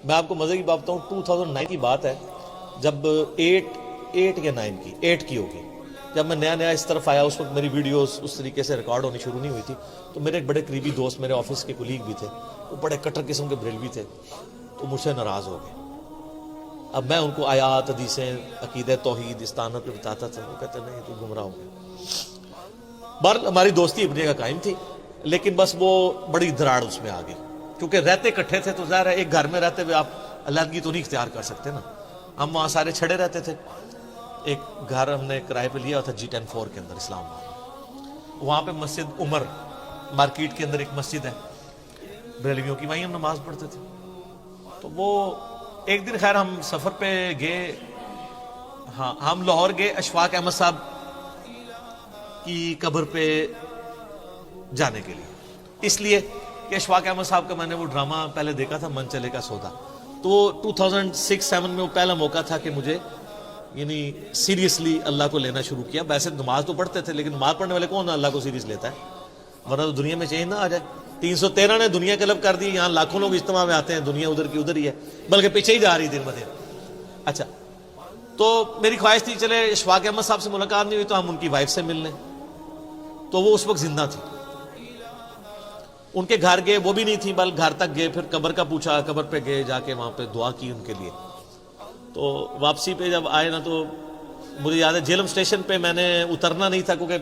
میں آپ کو مزے کی بات بتاؤں، 2009 کی بات ہے، جب 8 یا 8 کی ہوگی، جب میں نیا نیا اس طرف آیا، اس وقت میری ویڈیوز اس طریقے سے ریکارڈ ہونی شروع نہیں ہوئی تھی، تو میرے ایک بڑے قریبی دوست، میرے آفس کے کولیگ بھی تھے، وہ بڑے کٹر قسم کے بریلوی تھے، تو مجھ سے ناراض ہو گئے۔ اب میں ان کو آیات، حدیثیں، عقیدہ توحید، استانت پہ بتاتا تھا، وہ کہتے نہیں تو گمراہ ہو گئے۔ بہرحال ہماری دوستی اپنی جگہ قائم تھی، لیکن بس وہ بڑی دراڑ اس میں آ گئی، کیونکہ رہتے کٹھے تھے تو ظاہر ہے ایک گھر میں رہتے ہوئے آپ علیحدگی تو نہیں اختیار کر سکتے نا۔ ہم وہاں سارے چھڑے رہتے تھے، ایک گھر ہم نے کرائے پہ لیا تھا G10-4 کے اندر اسلام آباد، وہاں پہ مسجد عمر مارکیٹ کے اندر ایک مسجد ہے بریلویوں کی، وہیں ہم نماز پڑھتے تھے۔ تو وہ ایک دن خیر ہم سفر پہ گئے، ہاں ہم لاہور گئے اشفاق احمد صاحب کی قبر پہ جانے کے لیے، اس لیے کہ اشفاق احمد صاحب کا میں نے وہ ڈرامہ پہلے دیکھا تھا من چلے کا سودا، تو 2006-7 میں وہ پہلا موقع تھا کہ مجھے یعنی سیریسلی اللہ کو لینا شروع کیا۔ ویسے نماز تو پڑھتے تھے، لیکن نماز پڑھنے والے کون اللہ کو سیریس لیتا ہے، ورنہ تو دنیا میں چینج نہ آ جائے۔ 313 نے دنیا قلب کر دی، یہاں لاکھوں لوگ اجتماع میں آتے ہیں، دنیا ادھر کی ادھر ہی ہے، بلکہ پیچھے ہی جا رہی دن بدن۔ اچھا، تو میری خواہش تھی چلے اشفاق احمد صاحب سے ملاقات نہیں ہوئی تو ہم ان کی وائف سے مل لیں، تو وہ اس وقت زندہ تھی۔ ان کے گھر گئے، وہ بھی نہیں تھی، بل گھر تک گئے، پھر قبر کا پوچھا، قبر پہ گئے، جا کے وہاں پہ دعا کی ان کے لیے۔ تو واپسی پہ جب آئے نا تو مجھے یاد ہے جیلم اسٹیشن پہ میں نے اترنا نہیں تھا، کیونکہ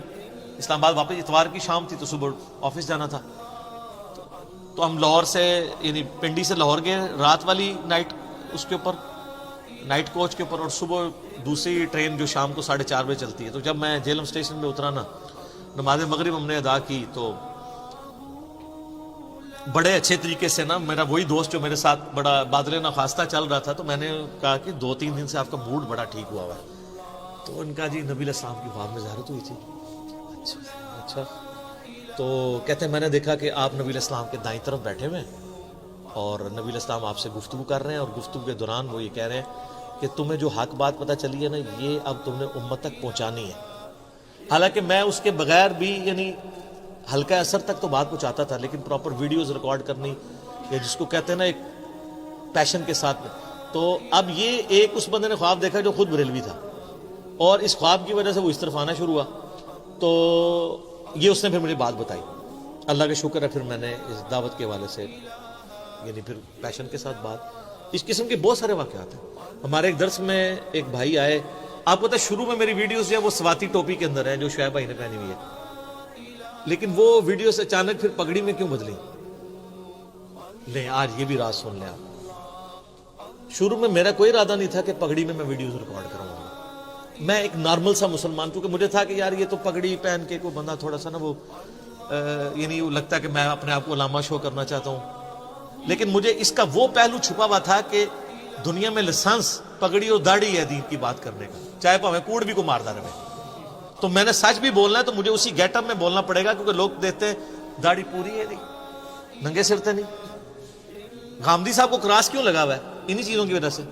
اسلام آباد واپس اتوار کی شام تھی تو صبح آفس جانا تھا۔ تو ہم لاہور سے یعنی پنڈی سے لاہور گئے رات والی نائٹ، اس کے اوپر نائٹ کوچ کے اوپر، اور صبح دوسری ٹرین جو شام کو 4:30 بجے چلتی ہے۔ تو جب میں جیلم اسٹیشن پہ اترا نا، نماز مغرب ہم نے ادا کی، تو بڑے اچھے طریقے سے نا میرا وہی دوست جو میرے ساتھ بڑا بادل ناخواستہ چل رہا تھا، تو میں نے کہا کہ 2-3 دن سے آپ کا موڈ بڑا ٹھیک ہوا ہے۔ تو ان کا جی نبی علیہ السلام کی خواب میں زیارت ہوئی تھی۔ اچھا، تو کہتے ہیں میں نے دیکھا کہ آپ نبی علیہ السلام کے دائیں طرف بیٹھے ہوئے ہیں اور نبی علیہ السلام آپ سے گفتگو کر رہے ہیں، اور گفتگو کے دوران وہ یہ کہہ رہے ہیں کہ تمہیں جو حق بات پتہ چلی ہے نا، یہ اب تم نے امت تک پہنچانی ہے۔ حالانکہ میں اس کے بغیر بھی یعنی ہلکا اثر تک تو بات پہنچاتا تھا، لیکن پراپر ویڈیوز ریکارڈ کرنی، یا جس کو کہتے ہیں نا ایک پیشن کے ساتھ میں۔ تو اب یہ ایک اس بندے نے خواب دیکھا جو خود بریلوی تھا، اور اس خواب کی وجہ سے وہ اس طرف آنا شروع ہوا، تو یہ اس نے پھر مجھے بات بتائی۔ اللہ کا شکر ہے پھر میں نے اس دعوت کے حوالے سے یعنی پھر پیشن کے ساتھ بات، اس قسم کے بہت سارے واقعات ہیں۔ ہمارے ایک درس میں ایک بھائی آئے، آپ کو پتہ ہے شروع میں میری ویڈیوز جو ہے وہ سواتی ٹوپی کے اندر ہیں جو شعیب بھائی نے پہنی ہوئی ہے، لیکن وہ ویڈیوز اچانک پھر پگڑی میں کیوں بدلی؟ لیں آج یہ بھی راز سن لیں آپ۔ شروع میں میرا کوئی ارادہ نہیں تھا کہ پگڑی میں ویڈیوز ریکارڈ کروں گا، میں ایک نارمل سا مسلمان، کیونکہ مجھے تھا کہ یار یہ تو پگڑی پہن کے کوئی بندہ تھوڑا سا نا وہ یعنی لگتا ہے کہ میں اپنے آپ کو علامہ شو کرنا چاہتا ہوں، لیکن مجھے اس کا وہ پہلو چھپا ہوا تھا کہ دنیا میں لسانس پگڑی اور داڑھی ہے دین کی بات کرنے کا، چاہے پاویں کوڑ بھی کو ماردا رہے، تو میں نے سچ بھی بولنا ہے تو مجھے اسی گیٹ اپ میں بولنا پڑے گا، کیونکہ لوگ دیکھتے ہیں داڑھی پوری ہے نہیں، ننگے سر تے نہیں۔ غامدی صاحب کو کراس کیوں لگا ہوا ہے؟ انہی چیزوں کی وجہ سے،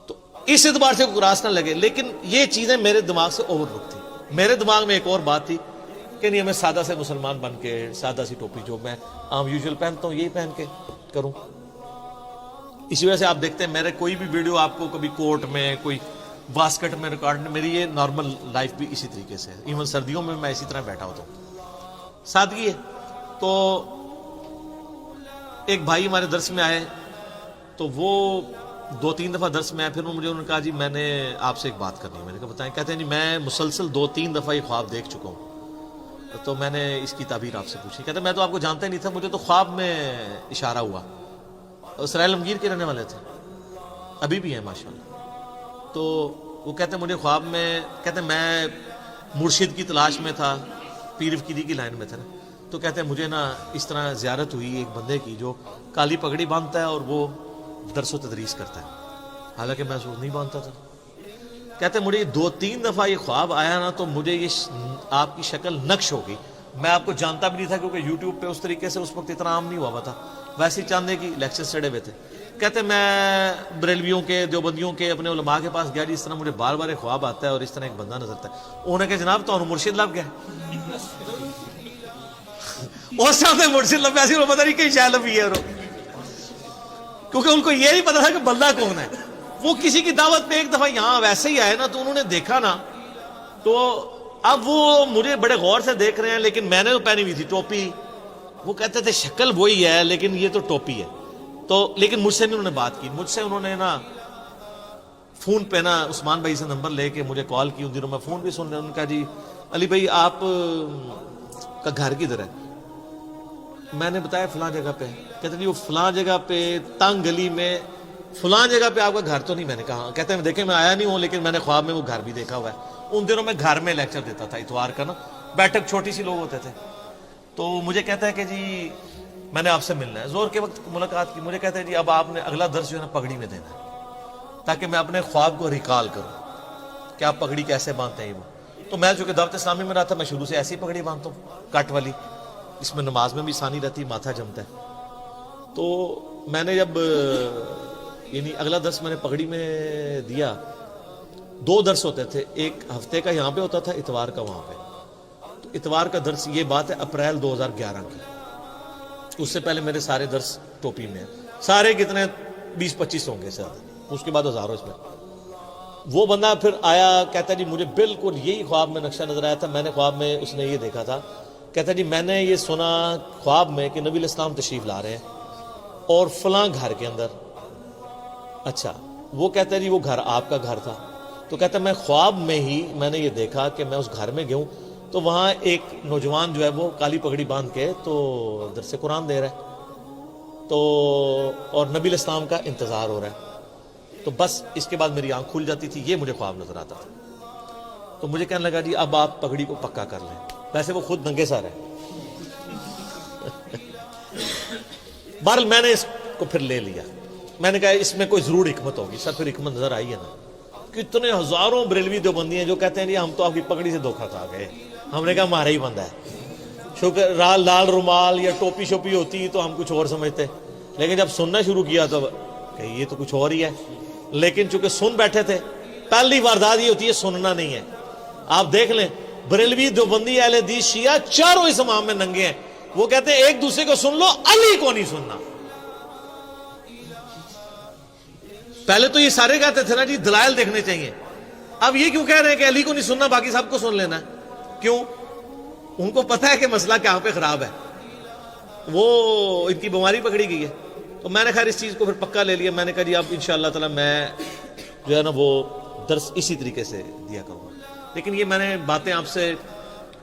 تو اس اعتبار سے کراس نہ لگے۔ لیکن یہ چیزیں میرے دماغ سے اوور لک تھی۔ میرے دماغ میں ایک اور بات تھی کہ نہیں، ہمیں سادہ سے مسلمان بن کے سادہ سی ٹوپی جو میں عام یوزول پہنتا ہوں یہی پہن کے کروں۔ اسی وجہ سے آپ دیکھتے ہیں میرے کوئی بھی ویڈیو آپ کو کبھی کوٹ میں، کوئی واسکٹ میں ریکارڈ، میری یہ نارمل لائف بھی اسی طریقے سے ہے، ایون سردیوں میں اسی طرح بیٹھا ہوتا ہوں، سادگی ہے۔ تو ایک بھائی ہمارے درس میں آئے، تو وہ 2-3 دفعہ درس میں آئے، پھر انہوں نے کہا جی میں نے آپ سے ایک بات کرنی ہے۔ میں نے کہا بتائیں۔ کہتے ہیں جی میں مسلسل 2-3 دفعہ یہ خواب دیکھ چکا ہوں، تو میں نے اس کی تعبیر آپ سے پوچھی۔ کہتے ہیں میں تو آپ کو جانتا ہی نہیں تھا، مجھے تو خواب میں اشارہ ہوا۔ اسرائیل عالمگیر کے رہنے والے تھے، ابھی بھی ہیں ماشاءاللہ۔ تو وہ کہتے ہیں مجھے خواب میں، کہتے ہیں میں مرشد کی تلاش میں تھا، پیر فقیری کی لائن میں تھا نا، تو کہتے ہیں مجھے نا اس طرح زیارت ہوئی ایک بندے کی جو کالی پگڑی باندھتا ہے اور وہ درس و تدریس کرتا ہے، حالانکہ میں سوچ نہیں باندھتا تھا۔ کہتے ہیں مجھے 2-3 دفعہ یہ خواب آیا نا، تو مجھے یہ آپ کی شکل نقش ہو گئی، میں آپ کو جانتا بھی نہیں تھا، کیونکہ یوٹیوب پہ اس طریقے سے اس وقت اتنا عام نہیں ہوا تھا، ویسے ہی چاندے کی لیکچر چڑھے ہوئے تھے۔ کہتے ہیں میں بریلویوں کے، دیوبندیوں کے، اپنے علماء کے پاس گیا، اس طرح مجھے بار بار خواب آتا ہے اور اس طرح ایک بندہ نظر آتا ہے۔ انہوں نے کہا جناب تو مرشد لب گیا، اس ساتھ مرشد لبیا سی، پتہ نہیں کہیں شاید لبھی ہے۔ کیونکہ ان کو یہ نہیں پتا تھا کہ بندہ کون ہے. وہ کسی کی دعوت پہ ایک دفعہ یہاں ویسے ہی آئے نا, تو انہوں نے دیکھا نا, تو اب وہ مجھے بڑے غور سے دیکھ رہے ہیں, لیکن میں نے تو پہنی ہوئی تھی ٹوپی. وہ کہتے تھے شکل وہی ہے لیکن یہ تو ٹوپی ہے. تو لیکن مجھ سے نہیں انہوں نے بات کی. مجھ سے انہوں نے نا فون پہ نا عثمان بھائی سے نمبر لے کے مجھے کال کی. ان دنوں میں فون بھی سن رہا. انہوں نے کہا جی علی بھائی آپ کا گھر کدھر ہے؟ میں نے بتایا فلاں جگہ پہ. کہتے جی وہ فلاں جگہ پہ تنگ گلی میں فلاں جگہ پہ آپ کا گھر تو نہیں. میں نے کہا کہتے ہیں دیکھیں میں آیا نہیں ہوں لیکن میں نے خواب میں وہ گھر بھی دیکھا ہوا ہے. ان دنوں میں گھر میں لیکچر دیتا تھا اتوار کا نا, بیٹھک چھوٹی سی لوگ ہوتے تھے. تو مجھے کہتا ہے کہ جی میں نے آپ سے ملنا ہے. زور کے وقت ملاقات کی. مجھے کہتا ہے جی اب آپ نے اگلا درس جو ہے نا پگڑی میں دینا ہے, تاکہ میں اپنے خواب کو ریکال کروں کہ آپ پگڑی کیسے باندھتے ہیں. وہ تو میں چونکہ دعوت اسلامی میں رہا تھا, میں شروع سے ایسی پگڑی باندھتا ہوں کٹ والی, اس میں نماز میں بھی آسانی رہتی, ماتھا جمتا ہے. تو میں نے جب یعنی اگلا درس میں نے پگڑی میں دیا. 2 درس ہوتے تھے, ایک ہفتے کا یہاں پہ ہوتا تھا, اتوار کا وہاں پہ. تو اتوار کا درس یہ بات ہے اپریل 2011 کی. اس سے پہلے میرے سارے درس ٹوپی میں ہیں. سارے کتنے 20-25 ہوں گے سر, اس کے بعد ہزاروں اس میں. وہ بندہ پھر آیا, کہتا جی مجھے بالکل یہی خواب میں نقشہ نظر آیا تھا. میں نے خواب میں اس نے یہ دیکھا تھا. کہتا جی میں نے یہ سنا خواب میں کہ نبی علیہ السلام تشریف لا رہے ہیں اور فلاں گھر کے اندر. اچھا, وہ کہتا ہے جی وہ گھر آپ کا گھر تھا. تو کہتا ہے میں خواب میں ہی میں نے یہ دیکھا کہ میں اس گھر میں گیا ہوں, تو وہاں ایک نوجوان جو ہے وہ کالی پگڑی باندھ کے تو درس قرآن دے رہا ہے, تو اور نبی علیہ السلام کا انتظار ہو رہا ہے. تو بس اس کے بعد میری آنکھ کھل جاتی تھی, یہ مجھے خواب نظر آتا تھا. تو مجھے کہنے لگا جی اب آپ پگڑی کو پکا کر لیں. ویسے وہ خود ننگے سر ہے. بہرحال میں نے اس کو پھر لے لیا. میں نے کہا اس میں کوئی ضرور حکمت ہوگی. سر پھر حکمت نظر آئی ہے نا. کتنے ہزاروں بریلوی دیوبندی ہیں جو کہتے ہیں جی ہم تو آپ کی پگڑی سے دھوکہ کھا گئے. ہم نے کہا ہمارا ہی بندہ ہے. شکر لال رومال یا ٹوپی شوپی ہوتی تو ہم کچھ اور سمجھتے, لیکن جب سننا شروع کیا تو کہ یہ تو کچھ اور ہی ہے. لیکن چونکہ سن بیٹھے تھے, پہلی واردات یہ ہوتی ہے سننا نہیں ہے. آپ دیکھ لیں بریلوی دیوبندی اہل حدیث شیعہ چاروں اس امام میں ننگے ہیں. وہ کہتے ہیں ایک دوسرے کو سن لو, علی کو نہیں سننا. پہلے تو یہ سارے کہتے تھے نا جی دلائل دیکھنے چاہیے. اب یہ کیوں کہہ رہے ہیں کہ علی کو نہیں سننا باقی سب کو سن لینا ہے؟ کیوں؟ ان کو پتہ ہے کہ مسئلہ کہاں پہ خراب ہے. وہ ان کی بیماری پکڑی گئی ہے. تو میں نے خیر اس چیز کو پھر پکا لے لیا. میں نے کہا جی اب انشاءاللہ تعالی میں جو ہے نا وہ درس اسی طریقے سے دیا کروں گا. لیکن یہ میں نے باتیں آپ سے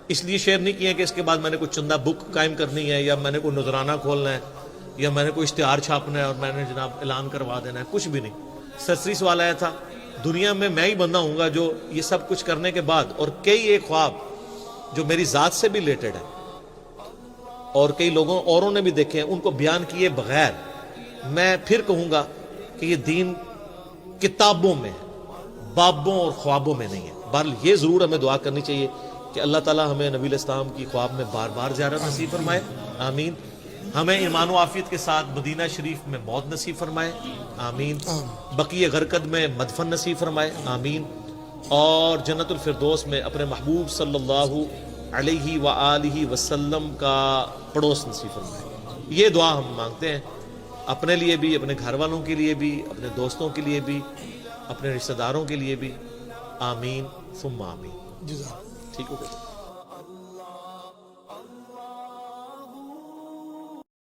اس لیے شیئر نہیں کی ہیں کہ اس کے بعد میں نے کوئی چندہ بک قائم کرنی ہے, یا میں نے کوئی نذرانہ کھولنا ہے, یا میں نے کوئی اشتہار چھاپنا ہے اور میں نے جناب اعلان کروا دینا ہے. کچھ بھی نہیں. سرسری سوال آیا تھا, دنیا میں میں ہی بندہ ہوں گا جو یہ سب کچھ کرنے کے بعد, اور کئی ایک خواب جو میری ذات سے بھی ریلیٹڈ ہے اور کئی لوگوں اوروں نے بھی دیکھے ہیں, ان کو بیان کیے بغیر میں پھر کہوں گا کہ یہ دین کتابوں میں ہے, بابوں اور خوابوں میں نہیں ہے. بہرحال یہ ضرور ہمیں دعا کرنی چاہیے کہ اللہ تعالیٰ ہمیں نبی علیہ السلام کی خواب میں بار بار زیارت نصیب فرمائے, آمین. ہمیں ایمان و عافیت کے ساتھ مدینہ شریف میں موت نصیب فرمائے, آمین. بقیہ غرقد میں مدفن نصیب فرمائے, آمین. اور جنت الفردوس میں اپنے محبوب صلی اللہ علیہ وآلہ وسلم کا پڑوس نصیب فرمائے. یہ دعا ہم مانگتے ہیں اپنے لیے بھی, اپنے گھر والوں کے لیے بھی, اپنے دوستوں کے لیے بھی, اپنے رشتہ داروں کے لیے بھی, آمین ثم آمین. ٹھیک ہو گیا.